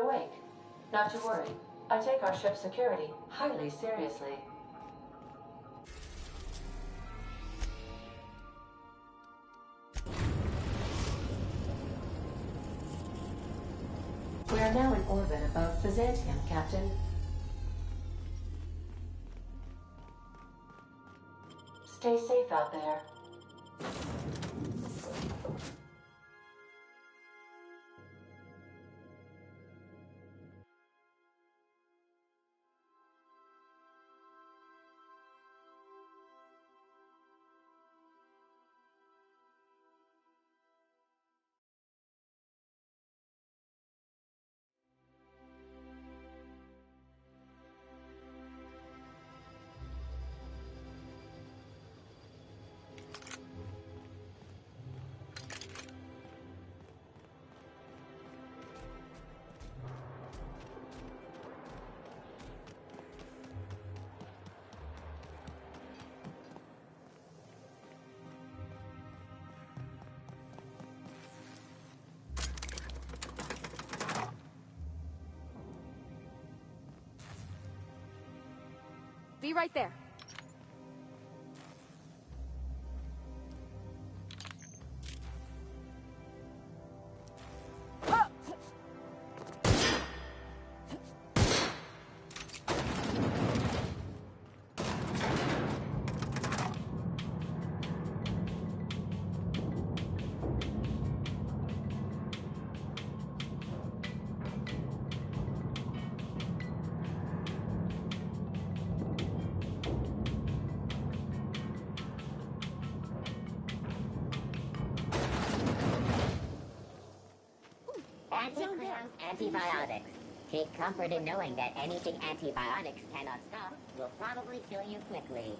awake. Not to worry. I take our ship's security highly seriously. We are now in orbit above Byzantium, Captain. Stay safe out there. Be right there. Antibiotics. Take comfort in knowing that anything antibiotics cannot stop will probably kill you quickly.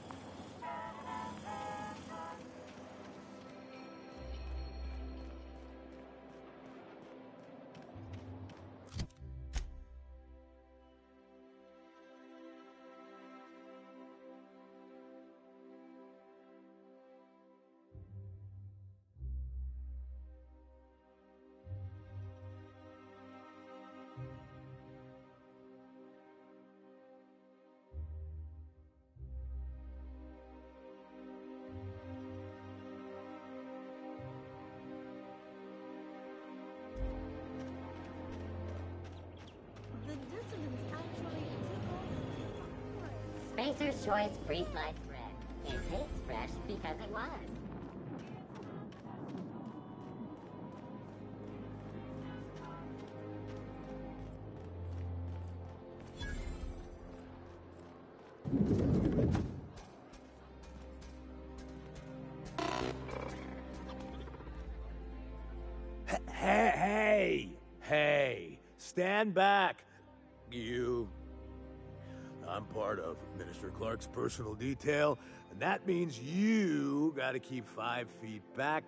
Spacer's Choice pre-sliced bread. It tastes fresh because it was. Hey, stand back, you. I'm part of Minister Clark's personal detail, and that means you gotta keep 5 feet back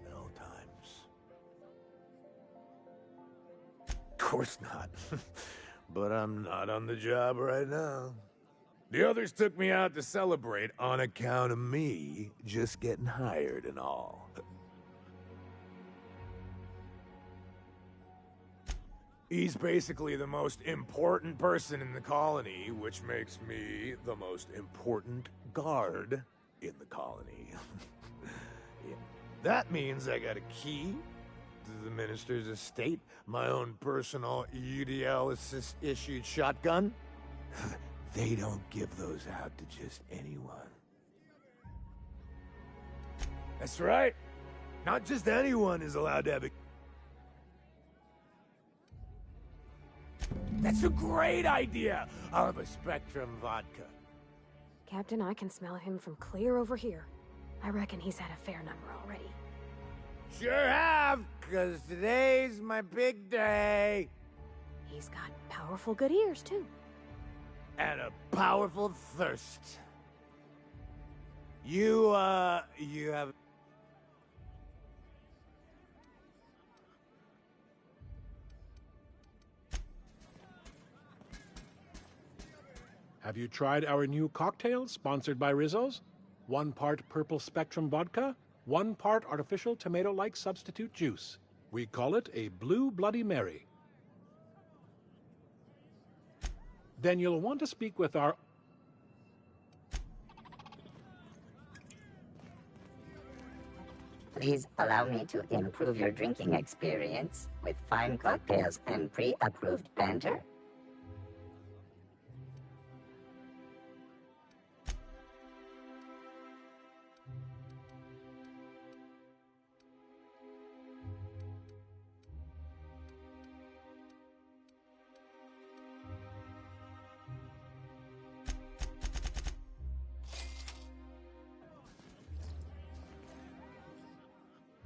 at all times. Of course not. But I'm not on the job right now. The others took me out to celebrate on account of me just getting hired and all. He's basically the most important person in the colony, which makes me the most important guard in the colony. Yeah. That means I got a key to the minister's estate, my own personal UDL-issued shotgun. They don't give those out to just anyone. That's right. Not just anyone is allowed to have a... That's a great idea! I'll have a Spectrum vodka. Captain, I can smell him from clear over here. I reckon he's had a fair number already. Sure have, 'cause today's my big day. He's got powerful good ears, too. And a powerful thirst. You have... Have you tried our new cocktail sponsored by Rizzo's? 1 part purple spectrum vodka, 1 part artificial tomato-like substitute juice. We call it a Blue Bloody Mary. Then you'll want to speak with our... Please allow me to improve your drinking experience with fine cocktails and pre-approved banter.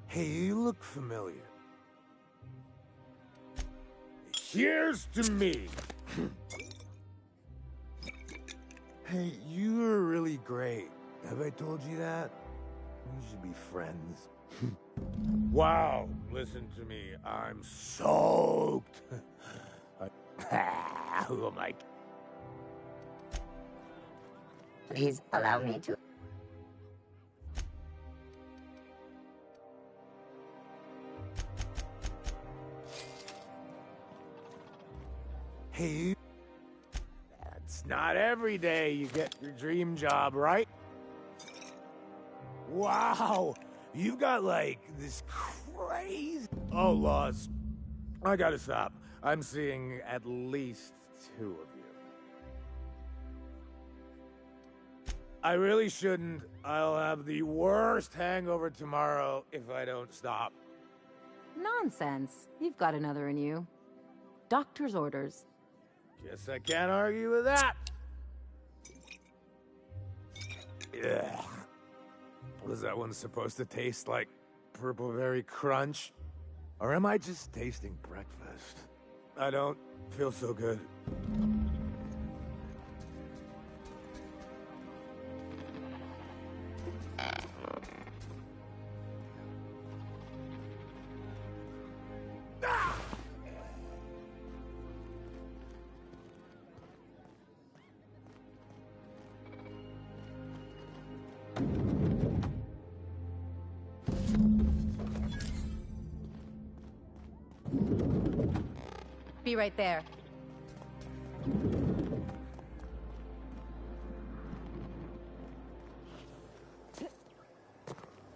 Hey, you look familiar. Here's to me. Hey, you're really great. Have I told you that? We should be friends. Wow, listen to me. I'm soaked. Who am I? Please allow me to... Hey, that's not every day you get your dream job, right? Wow, you got like this crazy... Oh, Laws, I gotta stop. I'm seeing at least 2 of you. I really shouldn't. I'll have the worst hangover tomorrow if I don't stop. Nonsense. You've got another in you. Doctor's orders. Guess I can't argue with that. Ugh. Was that one supposed to taste like Purple Berry Crunch? Or am I just tasting breakfast? I don't feel so good. Be right there.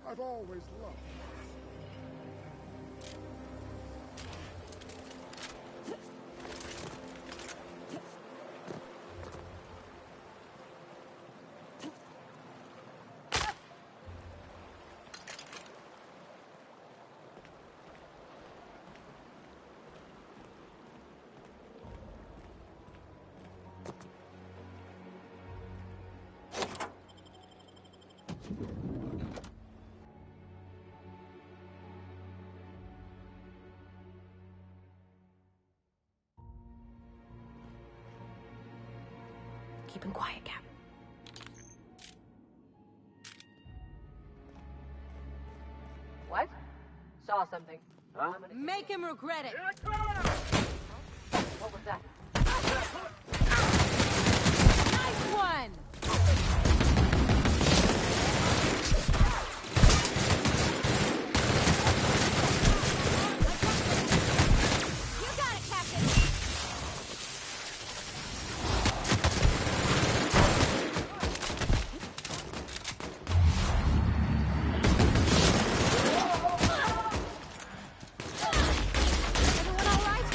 I've always loved. Keep him quiet, Cap. What? Saw something. Huh? Make him regret it. What was that? Nice one! You got it, Captain! Everyone all right?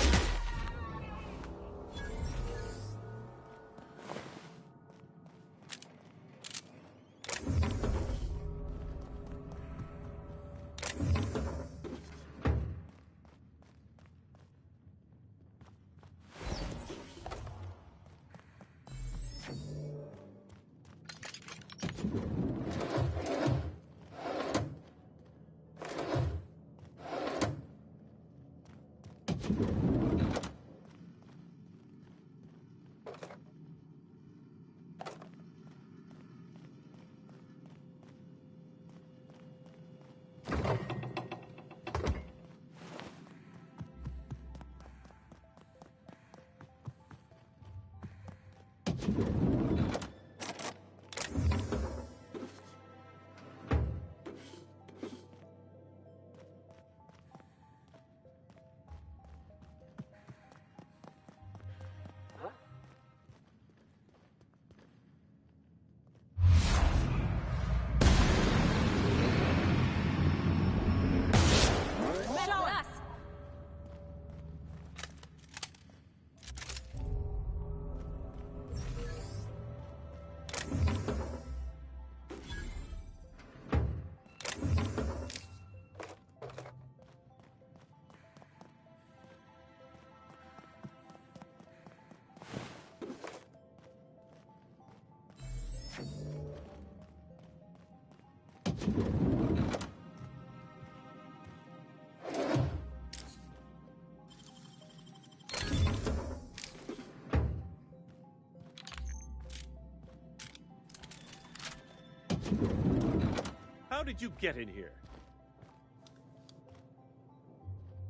How did you get in here?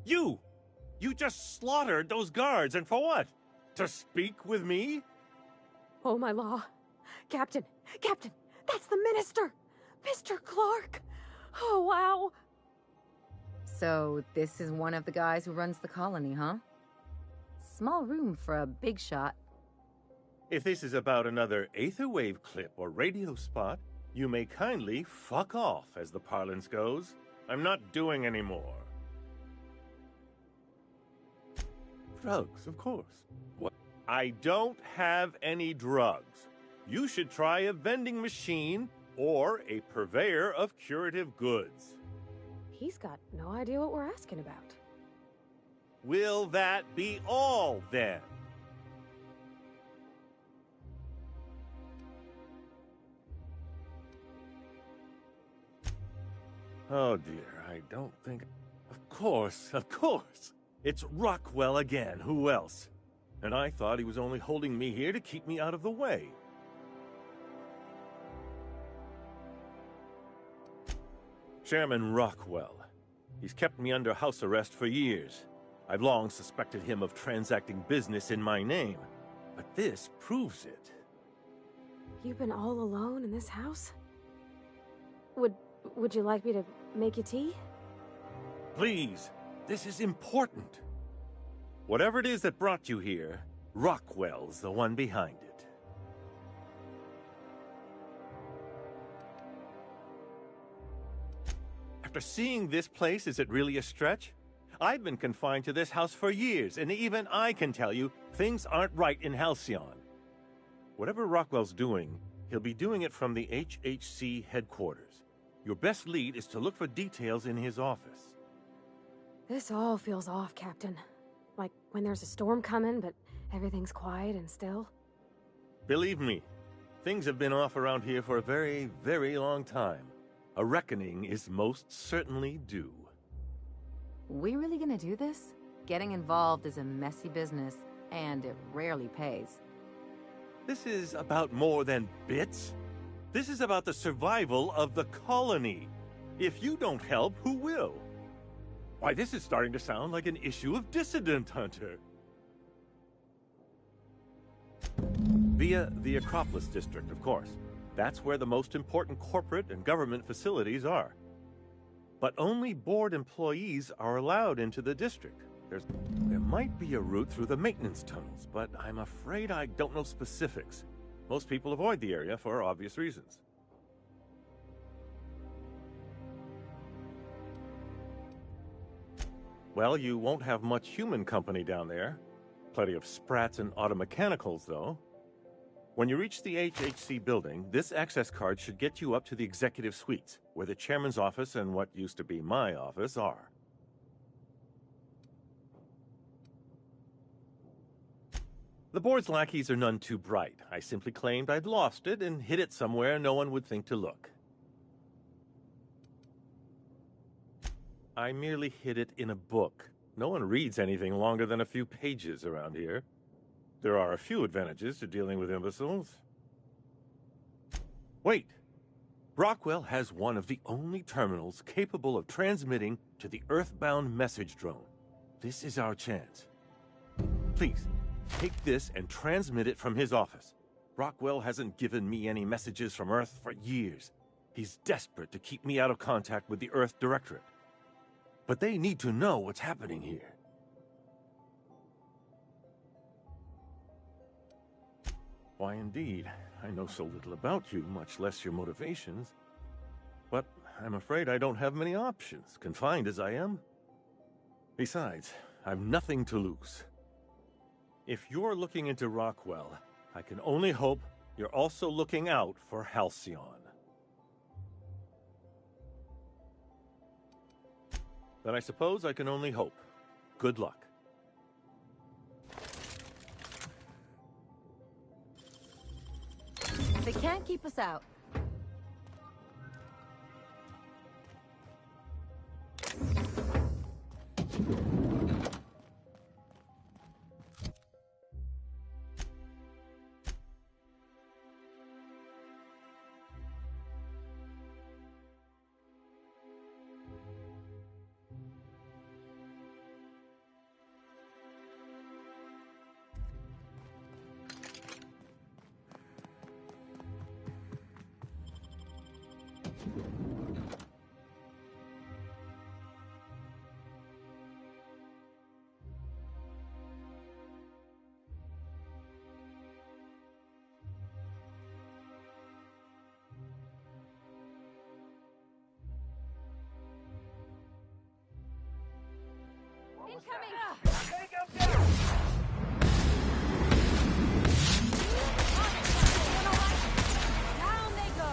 You! You just slaughtered those guards, and for what? To speak with me? Oh, my law. Captain! Captain! That's the minister! Mr. Clark! Oh, wow! So, this is one of the guys who runs the colony, huh? Small room for a big shot. If this is about another Aetherwave clip or radio spot, you may kindly fuck off, as the parlance goes. I'm not doing any more. Drugs, of course. What? I don't have any drugs. You should try a vending machine or a purveyor of curative goods. He's got no idea what we're asking about. Will that be all, then? Oh dear, I don't think... Of course, of course! It's Rockwell again, who else? And I thought he was only holding me here to keep me out of the way. Chairman Rockwell. He's kept me under house arrest for years. I've long suspected him of transacting business in my name, but this proves it. You've been all alone in this house? Would you like me to make you tea? Please, this is important. Whatever it is that brought you here, Rockwell's the one behind it. After seeing this place, is it really a stretch? I've been confined to this house for years, and even I can tell you, things aren't right in Halcyon. Whatever Rockwell's doing, he'll be doing it from the HHC headquarters. Your best lead is to look for details in his office. This all feels off, Captain. Like when there's a storm coming, but everything's quiet and still. Believe me, things have been off around here for a very, very long time. A reckoning is most certainly due. We really gonna do this? Getting involved is a messy business, and it rarely pays. This is about more than bits. This is about the survival of the colony. If you don't help, who will? Why, this is starting to sound like an issue of Dissident Hunter. Via the Acropolis District, of course. That's where the most important corporate and government facilities are. But only board employees are allowed into the district. There might be a route through the maintenance tunnels, but I'm afraid I don't know specifics. Most people avoid the area for obvious reasons. Well, you won't have much human company down there. Plenty of sprats and automechanicals, though. When you reach the HHC building, this access card should get you up to the executive suites, where the chairman's office and what used to be my office are. The board's lackeys are none too bright. I simply claimed I'd lost it and hid it somewhere no one would think to look. I merely hid it in a book. No one reads anything longer than a few pages around here. There are a few advantages to dealing with imbeciles. Wait! Rockwell has one of the only terminals capable of transmitting to the Earthbound message drone. This is our chance. Please, take this and transmit it from his office. Rockwell hasn't given me any messages from Earth for years. He's desperate to keep me out of contact with the Earth Directorate. But they need to know what's happening here. Why, indeed. I know so little about you, much less your motivations. But I'm afraid I don't have many options, confined as I am. Besides, I've nothing to lose. If you're looking into Rockwell, I can only hope you're also looking out for Halcyon. Then I suppose I can only hope. Good luck. They can't keep us out. Down they go!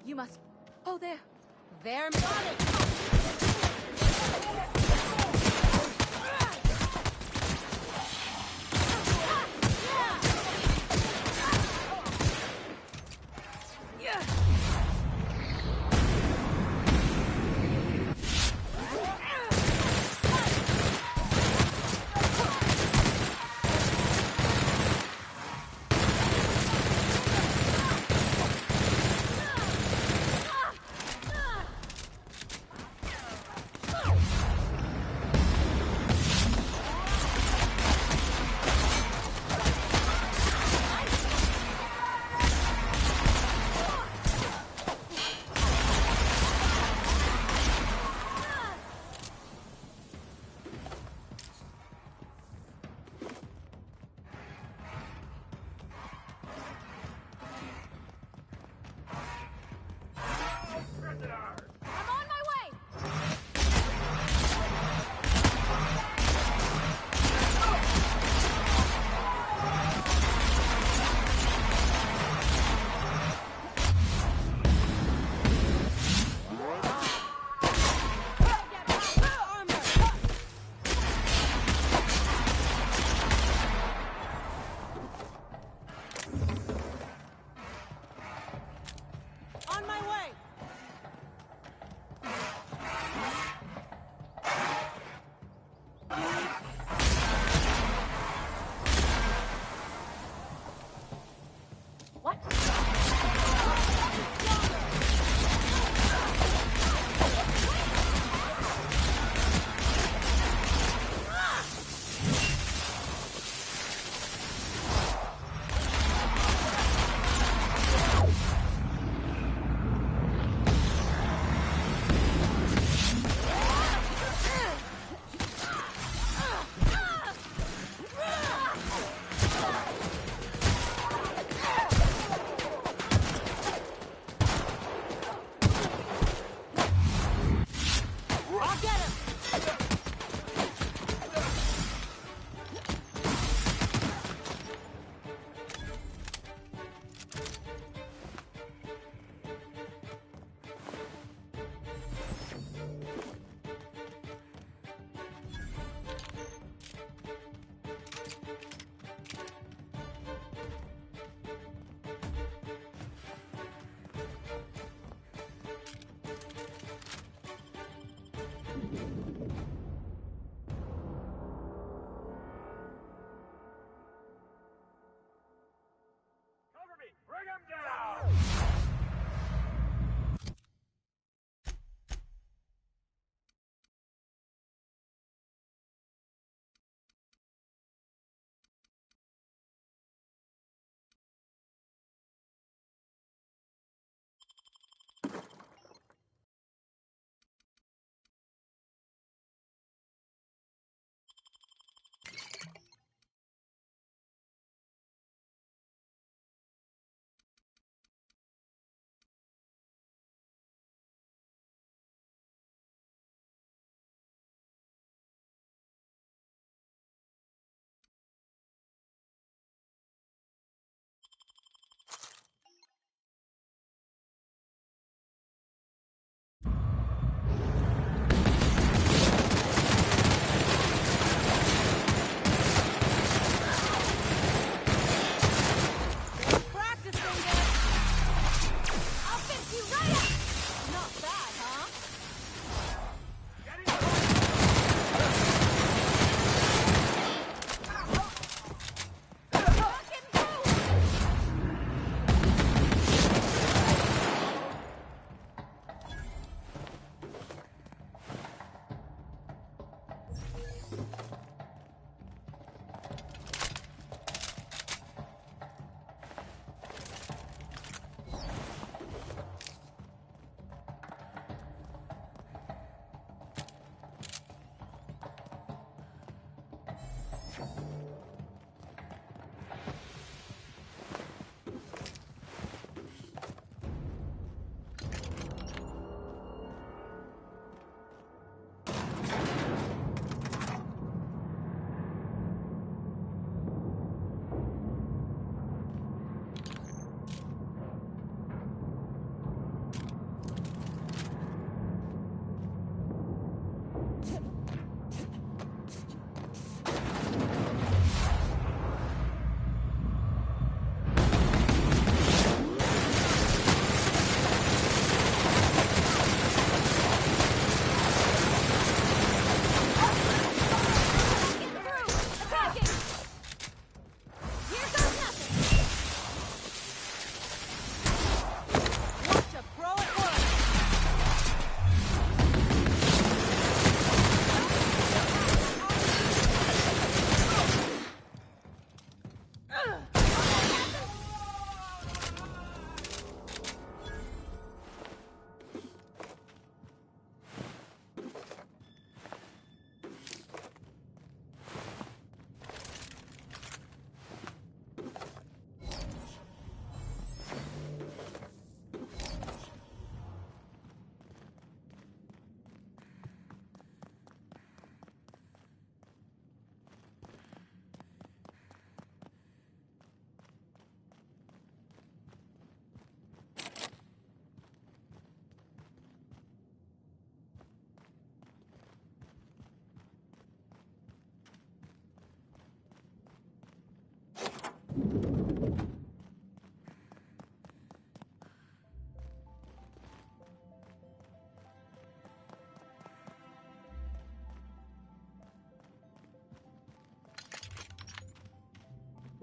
You must... Oh, there. There,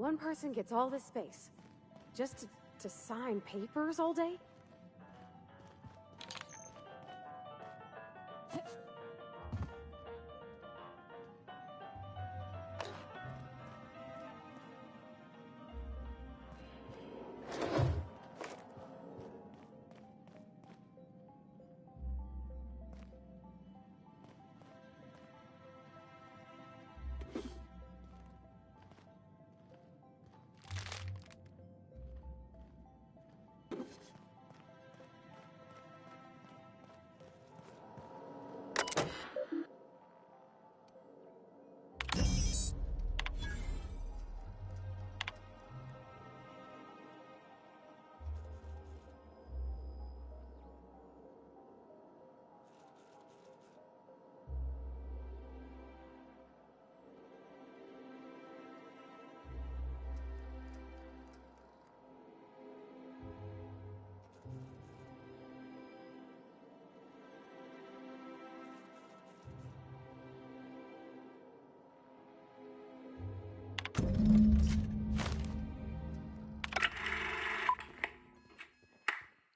one person gets all this space. Just to sign papers all day?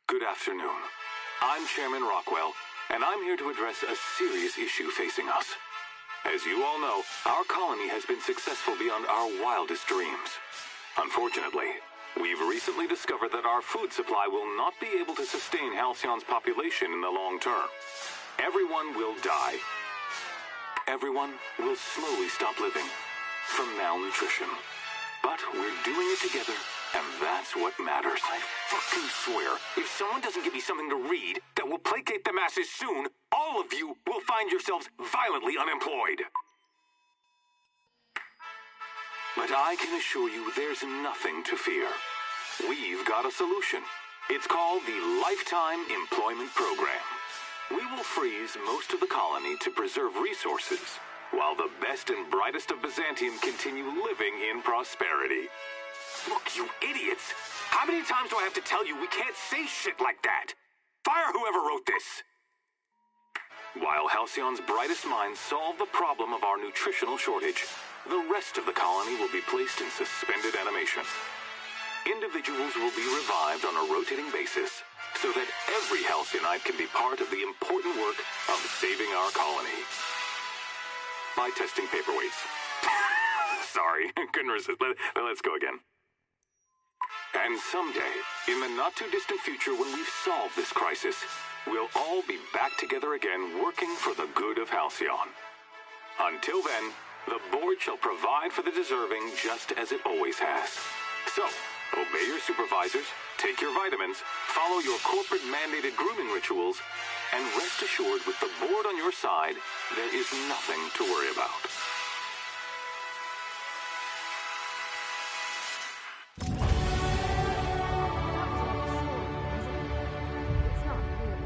Good afternoon. I'm Chairman Rockwell, and I'm here to address a serious issue facing us. As you all know, our colony has been successful beyond our wildest dreams. Unfortunately, we've recently discovered that our food supply will not be able to sustain Halcyon's population in the long term. Everyone will die. Everyone will slowly stop living from malnutrition. But we're doing it together, and that's what matters. I fucking swear, if someone doesn't give me something to read that will placate the masses soon, all of you will find yourselves violently unemployed. But I can assure you there's nothing to fear. We've got a solution. It's called the Lifetime Employment Program. We will freeze most of the colony to preserve resources, while the best and brightest of Byzantium continue living in prosperity. Look, you idiots! How many times do I have to tell you we can't say shit like that? Fire whoever wrote this! While Halcyon's brightest minds solve the problem of our nutritional shortage, the rest of the colony will be placed in suspended animation. Individuals will be revived on a rotating basis, so that every Halcyonite can be part of the important work of saving our colony. By testing paperweights. Sorry, couldn't resist. Let's go again. And someday, in the not-too-distant future when we've solved this crisis, we'll all be back together again working for the good of Halcyon. Until then, the board shall provide for the deserving just as it always has. So, obey your supervisors, take your vitamins, follow your corporate-mandated grooming rituals, and rest assured with the board on your side, there is nothing to worry about. It's not really.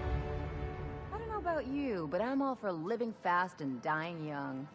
I don't know about you, but I'm all for living fast and dying young.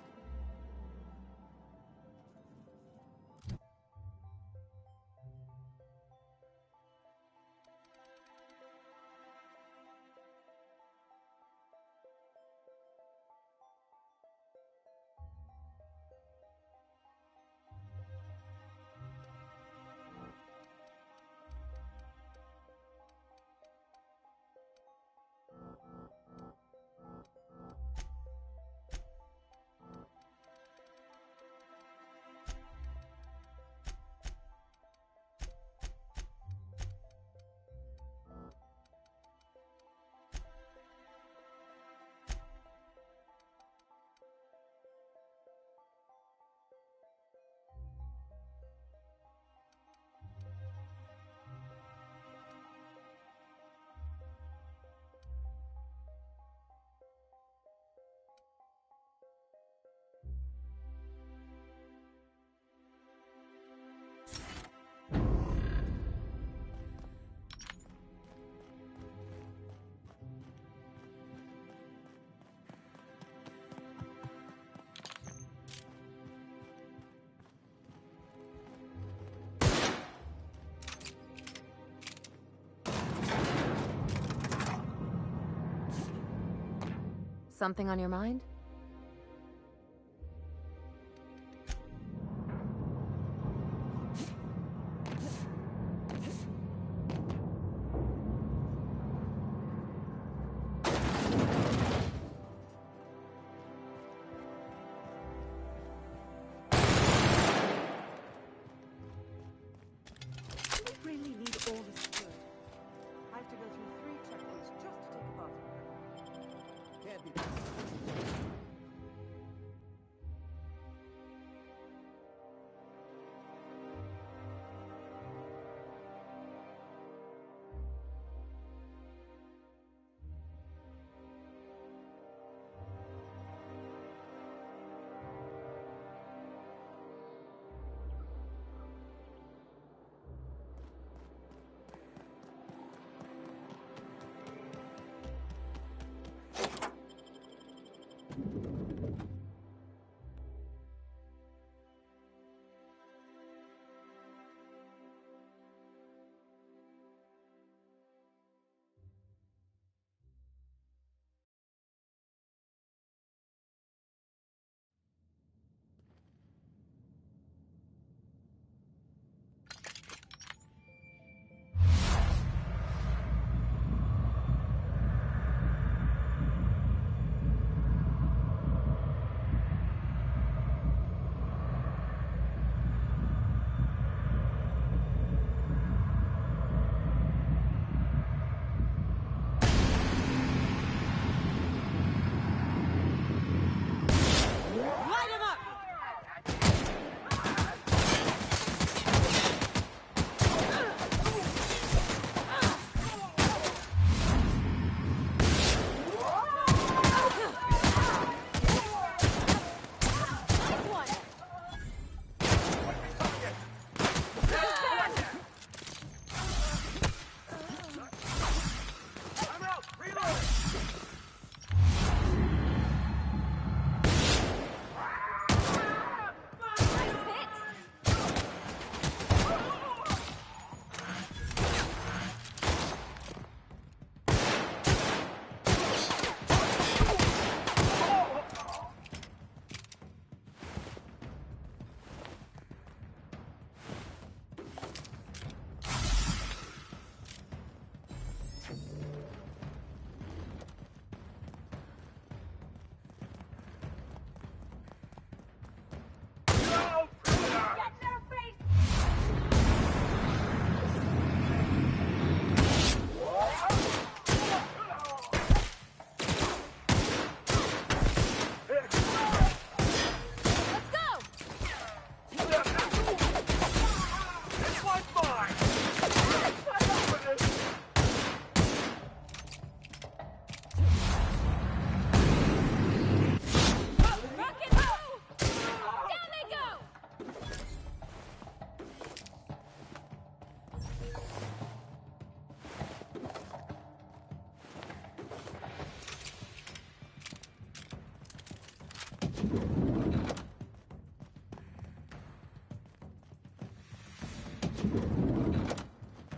Something on your mind?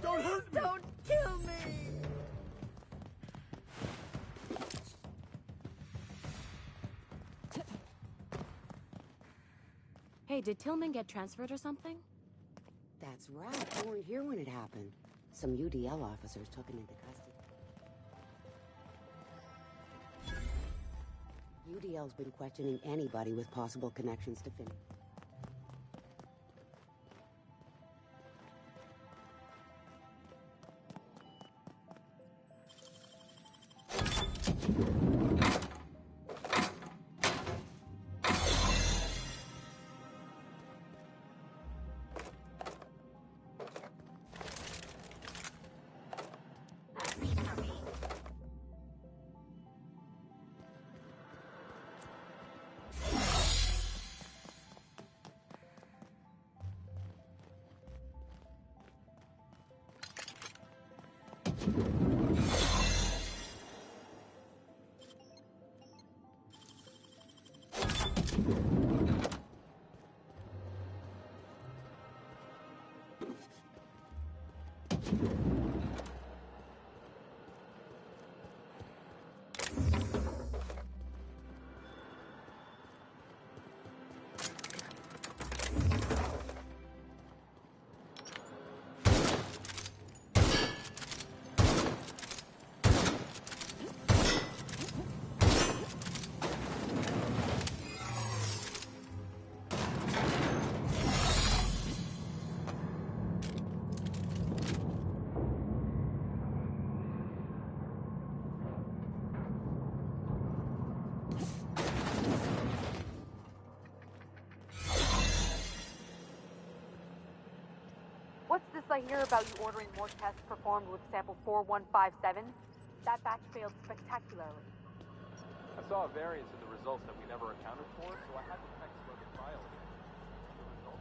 Don't hurt me! Don't kill me! Hey, did Tillman get transferred or something? That's right. You weren't here when it happened. Some UDL officers took him into custody. UDL's been questioning anybody with possible connections to Finney. What's this I hear about you ordering more tests performed with sample 4157? That batch failed spectacularly. I saw a variance in the results that we never accounted for, so I had to text for the file again. The result.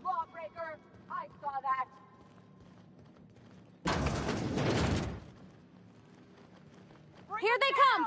Lawbreaker! I saw that! Here they come!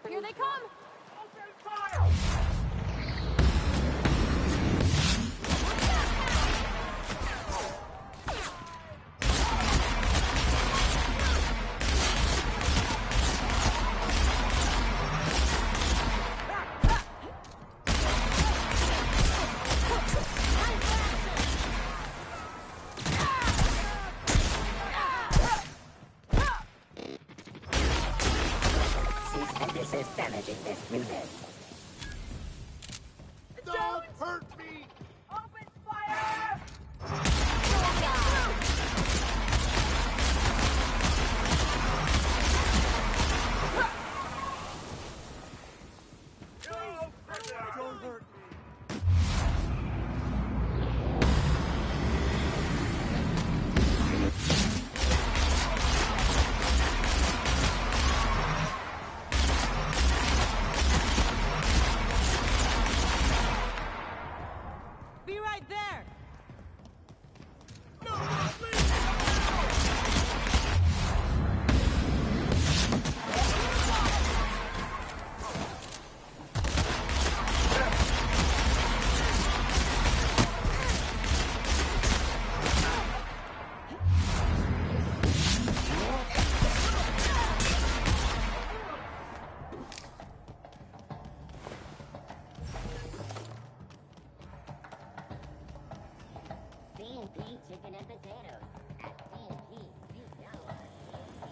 Here they come! Cease and desist damaging this unit. Don't hurt me! Open fire! Don't hurt me! Be right there! C&P chicken and potatoes. At C&P, we know our C&P.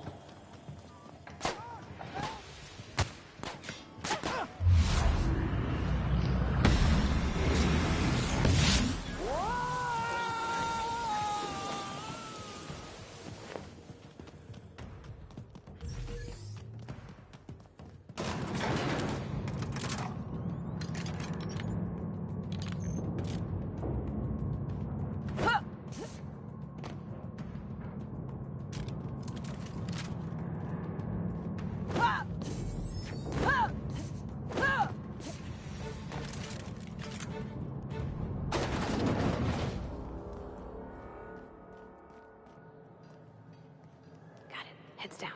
Got it. Heads down.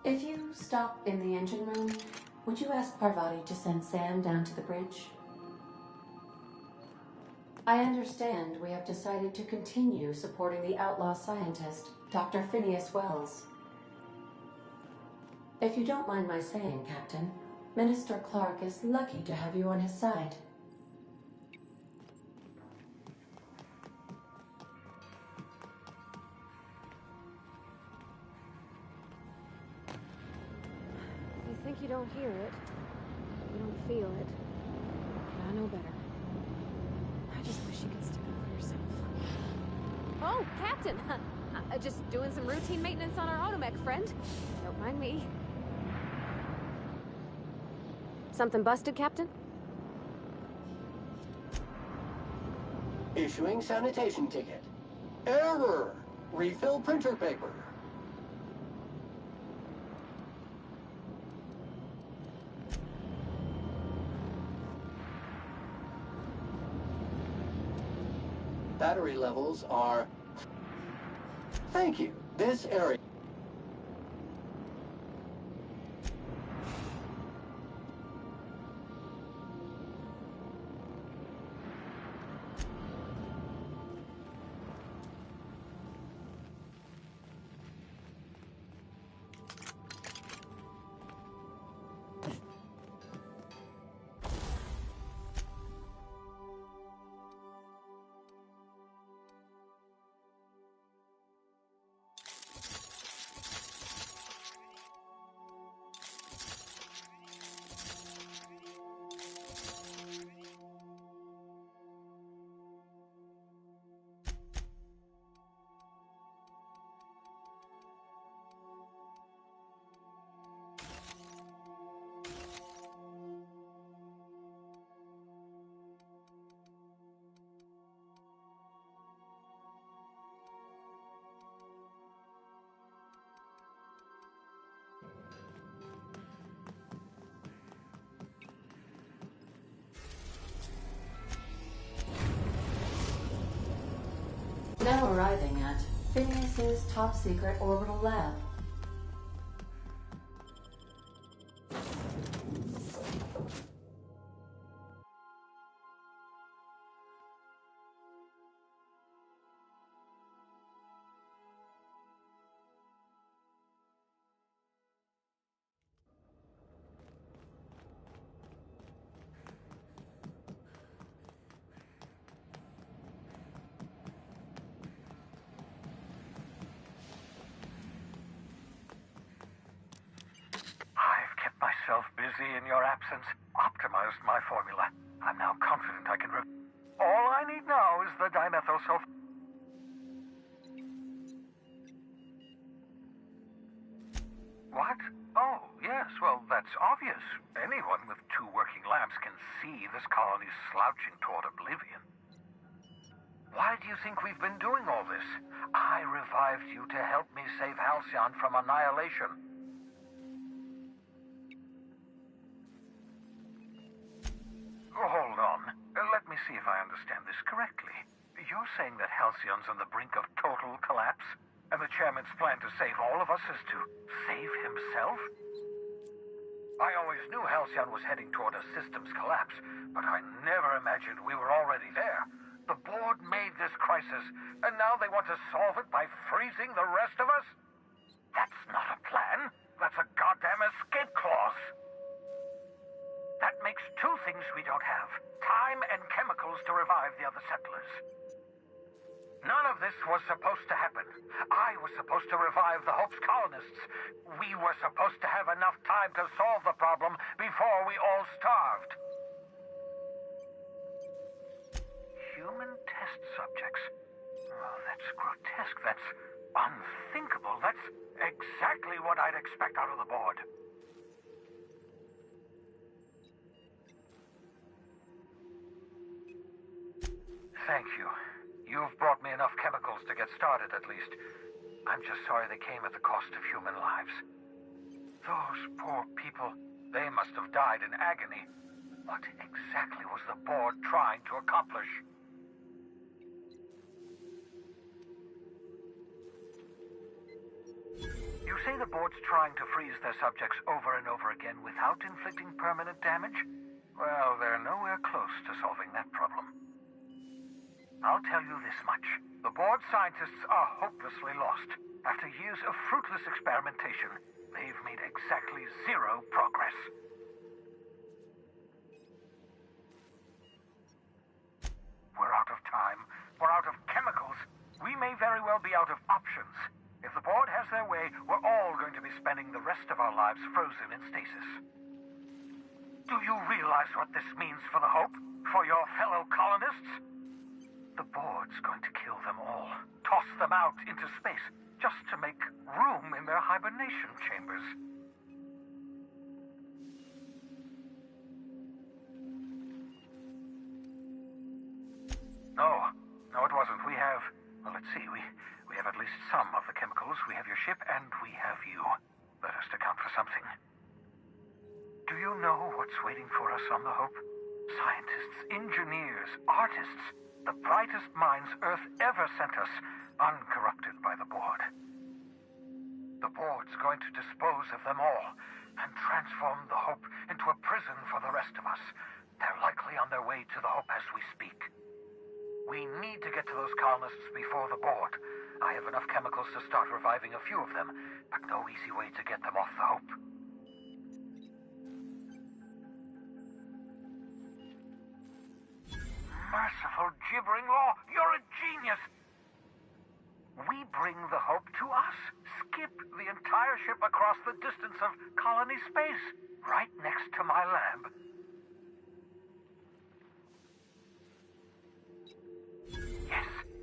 If you stop in the engine room, would you ask Parvati to send Sam down to the bridge? I understand we have decided to continue supporting the outlaw scientist, Dr. Phineas Wells. If you don't mind my saying, Captain, Minister Clark is lucky to have you on his side. You think you don't hear it, but you don't feel it. But I know better. I just wish you could stick up for yourself. Oh, Captain! Just doing some routine maintenance on our automech, friend. Don't mind me. Something busted, Captain? Issuing sanitation ticket. Error! Refill printer paper. Battery levels are... Thank you. This area... Now arriving at Phineas's top-secret orbital lab. Myself busy in your absence, optimized my formula. I'm now confident I can all I need now is the dimethyl sulfur. What? Oh, yes, well, that's obvious. Anyone with 2 working labs can see this colony's slouching toward oblivion. Why do you think we've been doing all this? I revived you to help me save Halcyon from annihilation. Hold on. Let me see if I understand this correctly. You're saying that Halcyon's on the brink of total collapse, and the chairman's plan to save all of us is to save himself? I always knew Halcyon was heading toward a systems collapse, but I never imagined we were already there. The board made this crisis, and now they want to solve it by freezing the rest of us? That's not a plan. That's a goddamn escape clause. That makes 2 things we don't have. Time and chemicals to revive the other settlers. None of this was supposed to happen. I was supposed to revive the Hope's colonists. We were supposed to have enough time to solve the problem before we all starved. Human test subjects. Oh, that's grotesque. That's unthinkable. That's exactly what I'd expect out of the board. Thank you. You've brought me enough chemicals to get started, at least. I'm just sorry they came at the cost of human lives. Those poor people, they must have died in agony. What exactly was the board trying to accomplish? You say the board's trying to freeze their subjects over and over again without inflicting permanent damage? Well, they're nowhere close to solving that problem. I'll tell you this much. The board scientists are hopelessly lost. After years of fruitless experimentation, they've made exactly 0 progress. We're out of time. We're out of chemicals. We may very well be out of options. If the board has their way, we're all going to be spending the rest of our lives frozen in stasis. Do you realize what this means for the Hope? For your fellow colonists? The board's going to kill them all. Toss them out into space, just to make room in their hibernation chambers. No, it wasn't. We have... Well, let's see. We have at least some of the chemicals. We have your ship, and we have you. That has to count for something. Do you know what's waiting for us on the Hope? Scientists, engineers, artists, the brightest minds Earth ever sent us, uncorrupted by the board. The board's going to dispose of them all and transform the Hope into a prison for the rest of us. They're likely on their way to the Hope as we speak. We need to get to those colonists before the board. I have enough chemicals to start reviving a few of them, but no easy way to get them off the Hope. Merciful gibbering law, you're a genius! We bring the Hope to us. Skip the entire ship across the distance of colony space, right next to my lab.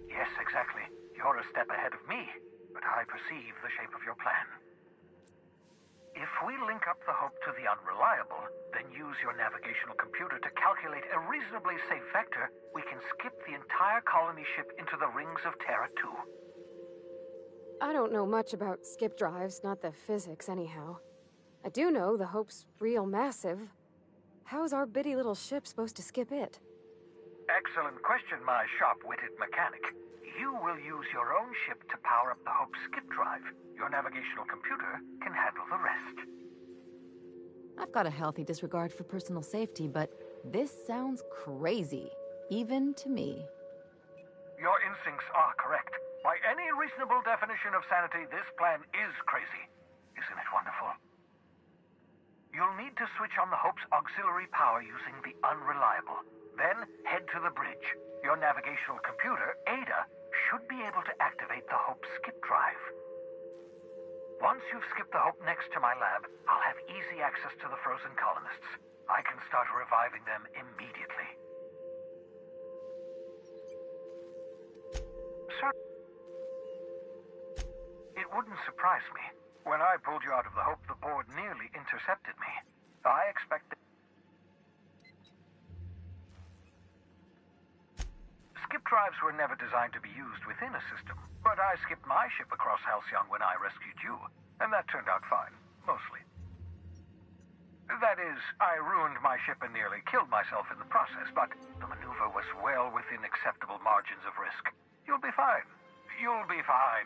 Yes, exactly. You're a step ahead of me, but I perceive the shape of your plan. If we link up the Hope to the Unreliable, then use your navigational computer to calculate a reasonably safe vector, we can skip the entire colony ship into the rings of Terra 2. I don't know much about skip drives, not the physics anyhow. I do know the Hope's real massive. How's our bitty little ship supposed to skip it? Excellent question, my sharp-witted mechanic. You will use your own ship to power up the Hope's skip drive. Your navigational computer can handle the rest. I've got a healthy disregard for personal safety, but this sounds crazy, even to me. Your instincts are correct. By any reasonable definition of sanity, this plan is crazy. Isn't it wonderful? You'll need to switch on the Hope's auxiliary power using the Unreliable. Then head to the bridge. Your navigational computer, Ada, should be able to activate the Hope skip drive. Once you've skipped the Hope next to my lab, I'll have easy access to the frozen colonists. I can start reviving them immediately. Sir, it wouldn't surprise me. When I pulled you out of the Hope, the board nearly intercepted me. I expect that skip drives were never designed to be used within a system, but I skipped my ship across Halcyon when I rescued you, and that turned out fine, mostly. That is, I ruined my ship and nearly killed myself in the process, but the maneuver was well within acceptable margins of risk. You'll be fine. You'll be fine.